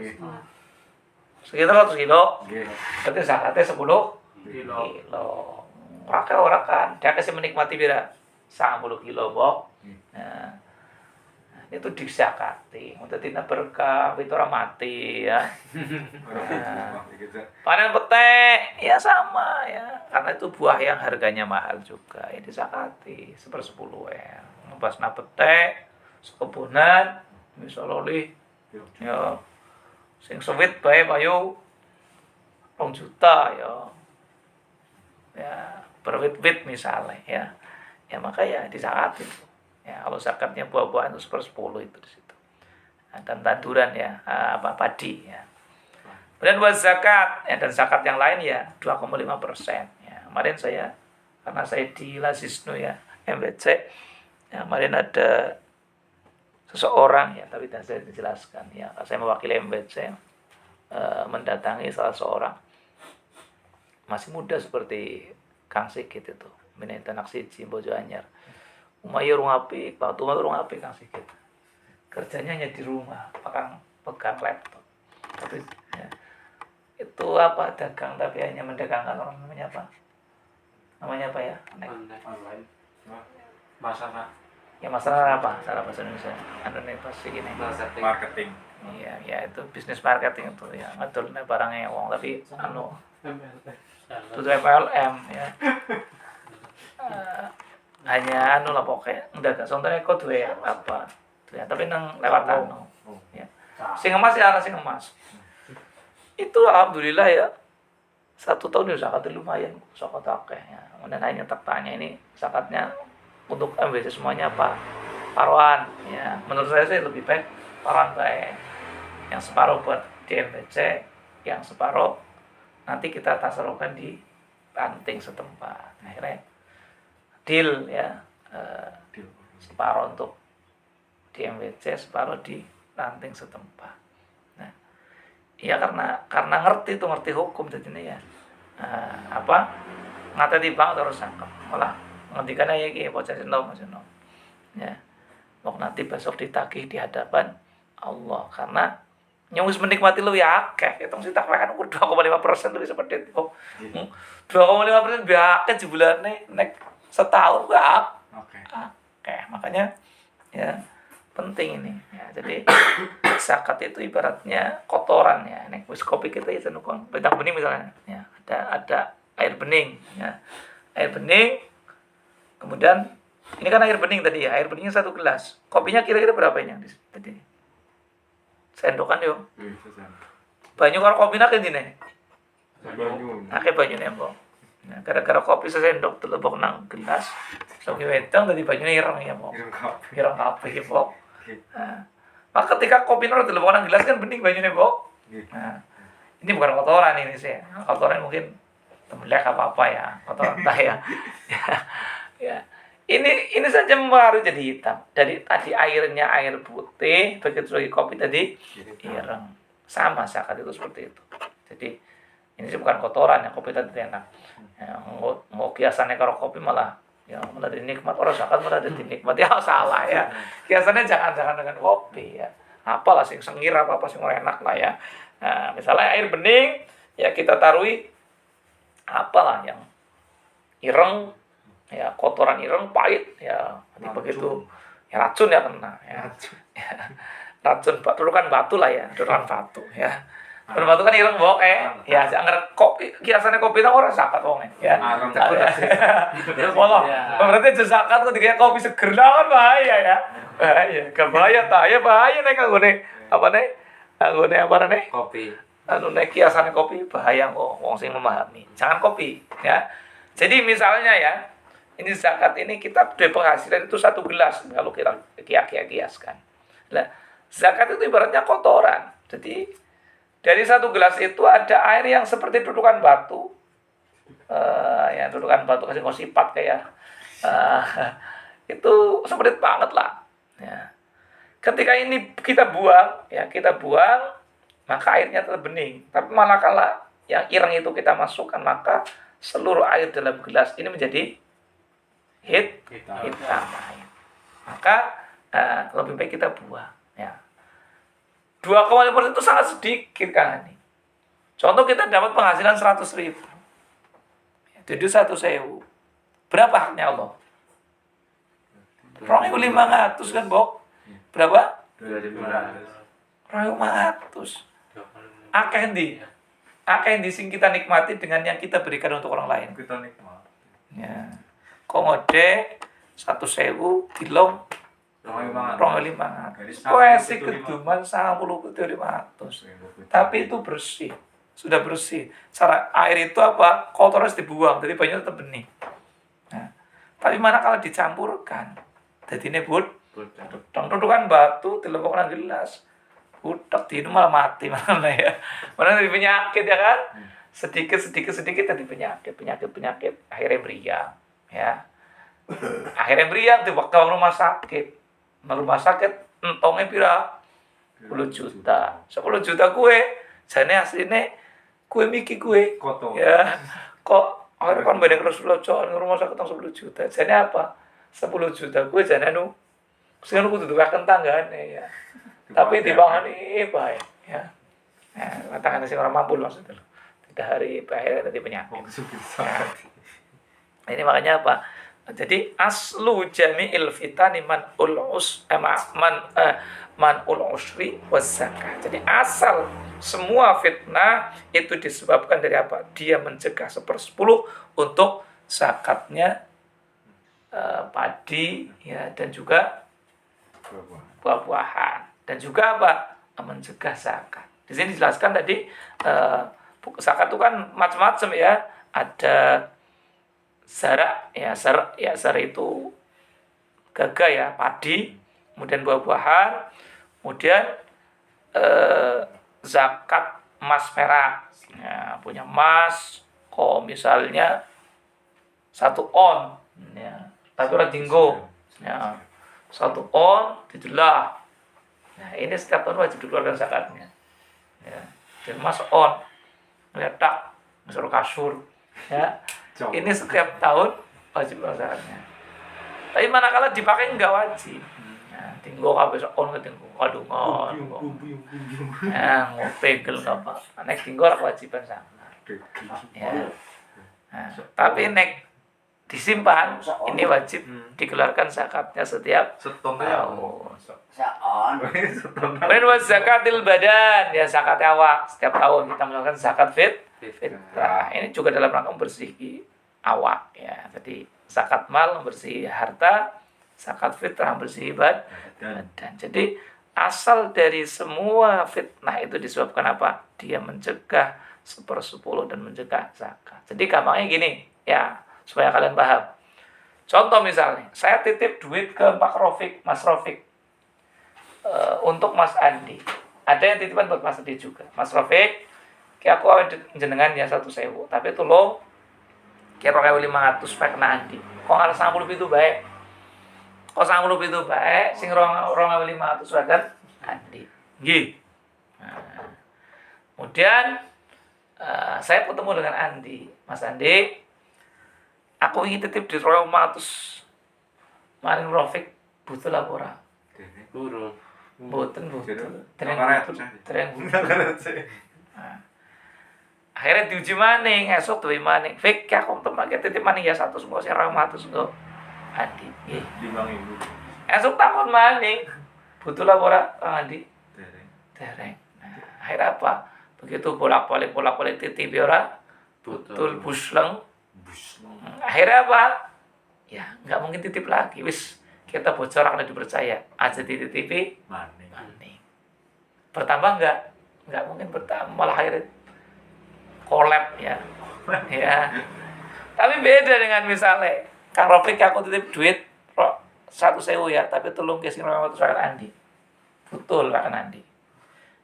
Sekintal 100 kilo. Berarti zakatnya 10 kilo. Ora kan. Dia kasih menikmati bira 10 kilo, Mbok. Nah, itu disakati. Untuk tina berkah, itu orang mati ya. Nah, panen petek ya sama ya, karena itu buah yang harganya mahal juga. Ini disakati 1/10 ya. Ngebasna petek, sekebunan, misalnya oleh ya, sing sewit bae payu 2 juta ya. Ya, berwit-wit misalnya ya. Ya maka ya disakati. Ya, kalau zakatnya buah-buahan itu 1/10 itu di situ. Nah, dan tanduran ya, padi ya. Kemudian buat zakat ya, dan zakat yang lain ya 2,5%. Ya, kemarin karena saya di Lasisnu ya, MBC. Ya, kemarin ada seseorang ya, tapi dan saya dijelaskan ya, saya mewakili MBC mendatangi salah seorang masih muda seperti Kang Sigit itu, Minta Naksiji Bojo Anyar. Umaya urung apik, Pak Tuma urung apik Kang Sigit. Kerjanya hanya di rumah, pegang laptop. Tapi ya, itu dagang tapi hanya mendagangkan orang namanya apa? Namanya apa ya? Online. Masalah. Ya masalah apa? Salah bahasa Indonesia. Pasti gini. Marketing. Iya, ya itu bisnis marketing itu ya. Ngedolne barangnya wong tapi itu MLM ya. hanya anu lah pokoknya ndak sontene kok duwe apa. Ya, tapi nang lewat anu. Ya. Sing emas ya ana sing emas. Itu alhamdulillah ya. 1 tahun ya zakat lumayan, zakat akeh ya. Kemudian hanya tanya ini zakatnya untuk MWC semuanya apa? Paruan ya. Menurut saya sih lebih baik paruan baik. Yang separuh buat di MWC, yang separuh nanti kita tasarufkan di ranting setempat. Akhirnya deal ya. Separuh untuk di MWC, separuh di ranting setempat. Nah, iya karena ngerti hukum jadinya ya. Apa ngata di bank terus sangkep malah ngendikan ya iki bocah seno ya mau nanti besok ditagih di hadapan Allah karena yang wis menikmati lu ya akeh hitung sih tak kan ukur 2,5% lebih seperti itu 2,5% biake jebulane nek setahun gak akeh makanya ya penting ini ya jadi zakat itu ibaratnya kotoran ya nek wis kopi kita ya senukon bedang bening misalnya ya ada air bening ya air bening kemudian ini kan air bening tadi ya air beningnya 1 gelas kopinya kira-kira berapa ini tadi sendokan yo banyu karo kopi nak ndine akeh banyune mbok nah gara-gara kopi sesendok telebok nang gelas sok wedang tadi banyune ireng ya mbok ireng kabeh mbok nah maka ketika kopi nang telebok nang gelas kan bening banyune mbok nah ini bukan kotoran ini sih kotoran mungkin tembelak apa ya kotoran entah ya ya ini saja mempengaruhi jadi hitam dari tadi airnya air putih begitu lagi kopi tadi ireng sama zakat itu seperti itu jadi ini sih bukan kotoran ya kopi tadi enak ya, mau kiasannya kalau kopi malah ya malah dinikmat orang zakat malah dinikmat ya salah ya kiasannya jangan dengan kopi ya apalah sing sengir apa sing ora enak lah ya. Nah, misalnya air bening ya kita tarui apalah yang ireng ya kotoran ireng pahit ya nanti begitu ya racun ya kena ya, racun dulu kan batu lah ya duluan batu ya dulu batu kan ireng bok ya jangan kopi kiasannya kopi itu orang zakat wong ya berarti zakat kok dikira kopi seger kan bahaya ya bahaya bahaya nek nggone apa nek nggone apa nek kopi anu nek kiasannya kopi bahaya kok wong sing memahami jangan kopi ya jadi misalnya ya ini zakat ini kita dari penghasilan itu 1 gelas kalau kita kiaskan nah zakat itu ibaratnya kotoran jadi dari 1 gelas itu ada air yang seperti dudukan batu ya dudukan batu kasih sifat kayak itu seperti banget lah ya ketika ini kita buang maka airnya tetap bening tapi manakala yang ireng itu kita masukkan maka seluruh air dalam gelas ini menjadi hitam maka lebih baik kita buang ya 2,5% itu sangat sedikit kan ini contoh kita dapat penghasilan 100.000 jadi 1.000 berapa haknya Allah 2.500 kan bok berapa 2.500 akeh ndi sing kita nikmati dengan yang kita berikan untuk orang lain kita nikmati ya kok ngode 1.000 dilong 2.500 koesi keduman 50.500 tapi itu bersih sudah bersih cara air itu apa kotor harus dibuang jadi banyak tetap bening nah, tapi mana kalau dicampurkan jadi ini dudukan batu dilebok nang gelas utek di itu malah mati mana ya mana dari penyakit ya kan sedikit tadi penyakit akhirnya beriang ya akhirnya beriang di waktu rumah sakit entongnya pira 10 juta 10 juta kue jane asline kue miki kue kotor ya kok akhirnya kan bedeng terus locoan rumah sakit 10 juta jane apa 10 juta kue jane anu sing kudu duwekan tanggane ya tapi dibangun baik ya tangan sing orang mampu maksudnya 3 hari akhirnya tadi penyakit ya. Ini makanya apa jadi aslu jami'il fitani man usri was zakah. Jadi asal semua fitnah itu disebabkan dari apa? Dia mencegah 1/10 untuk zakatnya padi ya, dan juga buah-buahan, dan juga apa, mencegah zakat. Di sini dijelaskan tadi zakat itu kan macam-macam ya, ada zara ya, zara itu gagah ya, padi, kemudian buah-buahan, kemudian zakat emas perak ya, punya emas kok misalnya 1 on ya, tapi orang tinggo ya, 1 on dijelah. Nah, ini setiap tahun wajib dikeluarkan zakatnya ya. Dan emas on meledak masuk kasur ya, ini setiap tahun wajib zakatnya. Tapi manakala dipakai enggak wajib. Nah, tinggo kabeh on ke tinggo kadungan. Ya, ngopegel enggak apa. Nek tinggo ora kewajiban zakat. Ya. Nah, tapi nek disimpan ini wajib dikeluarkan zakatnya setiap Setong tahun. Saon. Kemudian was zakatil badan ya, zakat awak, setiap tahun kita melakukan zakat fitrah. Ini juga dalam rangka membersihi awak ya. Jadi zakat mal membersihi harta, zakat fitrah membersihi badan. Jadi asal dari semua fitnah itu disebabkan apa? Dia mencegah 1/10 dan mencegah zakat. Jadi gampangnya gini ya, supaya kalian paham. Contoh misalnya, saya titip duit ke Pak Rofik, Mas Rofik, untuk Mas Andi. Ada yang titipan buat Mas Andi juga. Mas Rofik, kayak aku awet jenengan ya 1.000, tapi tolong kira 500 supaya kena Andi. Kok nggak 90 itu baik? Kok 90 itu baik? Sing 500 supaya kan Andi. Nggih. Nah, kemudian saya ketemu dengan Andi. Mas Andi, aku ingin titip di 500 maring Rofik, butuh lah ora? Boten. Tereng. Akhirnya diuji maning, esok tuh maning. Fik, aku teman titip maning ya 100 mbok 200 engko. Andi, nggih. 5.000. Esok takon maning. Butuh lah ora, Kang Andi? Dereng. Nah, akhirnya apa? Begitu bolak-balik titip ora? Betul busleng. Akhirnya apa? Ya, nggak mungkin titip lagi. Wis, kita bocor karena dipercaya. Aja dititipi maning. Bertambah nggak? Nggak mungkin bertambah, malah akhirnya collab ya. Ya. Tapi beda dengan misalnya Kang Rofik, aku titip duit 1.000 ya, tapi tolong kasih 500 Andi. Betul Pak Andi.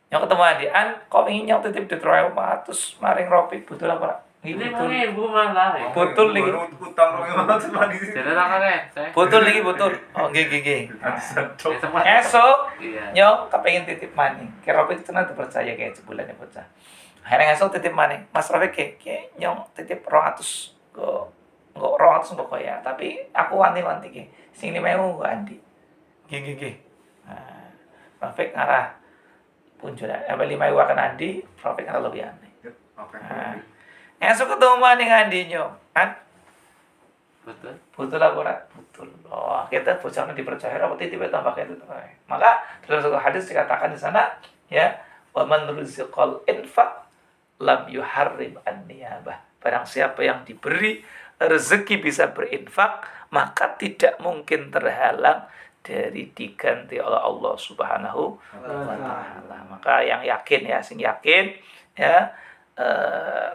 Yang ketemu Andi, kok ingin yang titip duit 500 maring Rofik, betul apa? Ini mana ibu malah? Betul lagi. Utang 500 mandi sih. Jadi tak ada. Betul lagi betul. Oh gigi. Iya. Esok nyong kepengen titip maning. Kira Rofik tenan percaya kayak sebulan ya bocah. Akhirnya esok titip maning. Mas Rofik kayak nyong titip 200 go 200 kok ya. Tapi aku wanti-wanti ki. Sing 5.000 kok Andi. Gigi. Nah, Rofik ngarah punjul. 5.000 akan Andi, Rofik ngarah lebih aneh. Nah, esok ketemu maning Andi nyong. Betul lah ora? Betul. Oh, kita bocornya dipercaya apa titip tambah kayak itu. Maka dalam satu hadis dikatakan di sana ya, wa man rizqal infaq lam yuharrim an-niyabah. Barang siapa yang diberi rezeki bisa berinfak, maka tidak mungkin terhalang dari diganti oleh Allah Subhanahu wa taala. Maka yang yakin ya, sing yakin ya,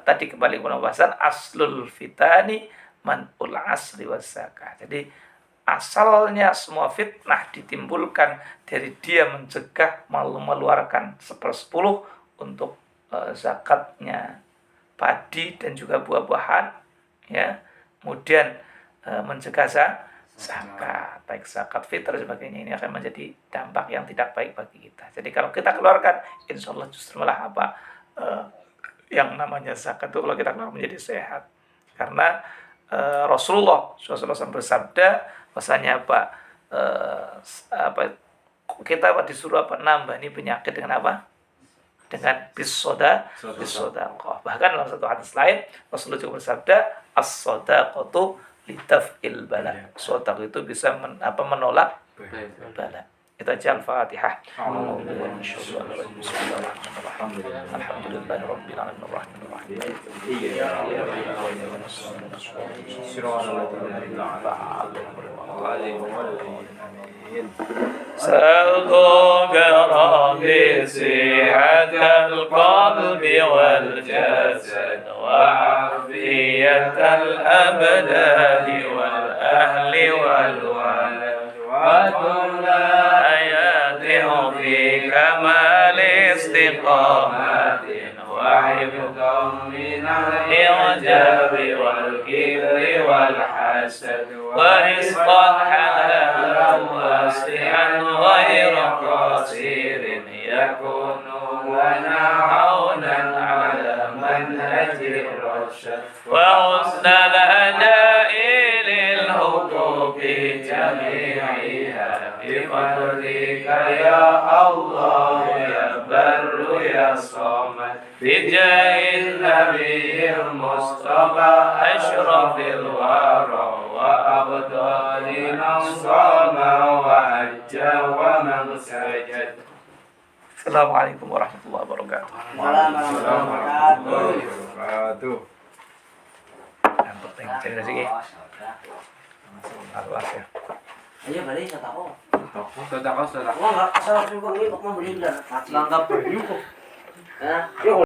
tadi kembali ke pembahasan aslul fitani man'ul asri was zakah. Jadi asalnya semua fitnah ditimbulkan dari dia mencegah mengeluarkan 1/10 untuk zakatnya padi dan juga buah-buahan ya. Kemudian mencegah zakat, baik zakat fitrah dan sebagainya, ini akan menjadi dampak yang tidak baik bagi kita. Jadi kalau kita keluarkan, insya Allah justru malah apa, yang namanya zakat itu kalau kita keluar menjadi sehat. Karena Rasulullah SAW bersabda bahwasanya kita disuruh nambah ini penyakit dengan apa? Dengan bisodaqah. Bahkan dalam satu hadis lain Rasulullah juga bersabda as-sodaqatu litaf'il bala. Sedekah itu bisa menolak bala. Kita baca Al-Fatihah. Alhamdulillahirabbil alamin arrahmanir rahim. سألتك ربي صحة القلب والجسد وعافية الأبدان والأهل والولد وكل حياته في كمال استقامة وحفظا من الإعجاب والكبر والحسد ورزقا حلالا واسعا غير قصير يكون لنا عونا على منهج الرشد وحسن الأداء للحقوق جميعها بفضلك يا الله يا بر يا صمد بجاه النبي المصطفى أشرف الورى وأبطالنا صام وحج ومن سجد. Assalamualaikum warahmatullahi wabarakatuh. Waalaikumsalam warahmatullahi Wabarakatuh. Yang penting cari rezeki. Allah ya. Ayo balik kata aku. Sudah kau sudah. Wah, enggak salah juga nih mau beli dan. Langgap. Ya, yuk.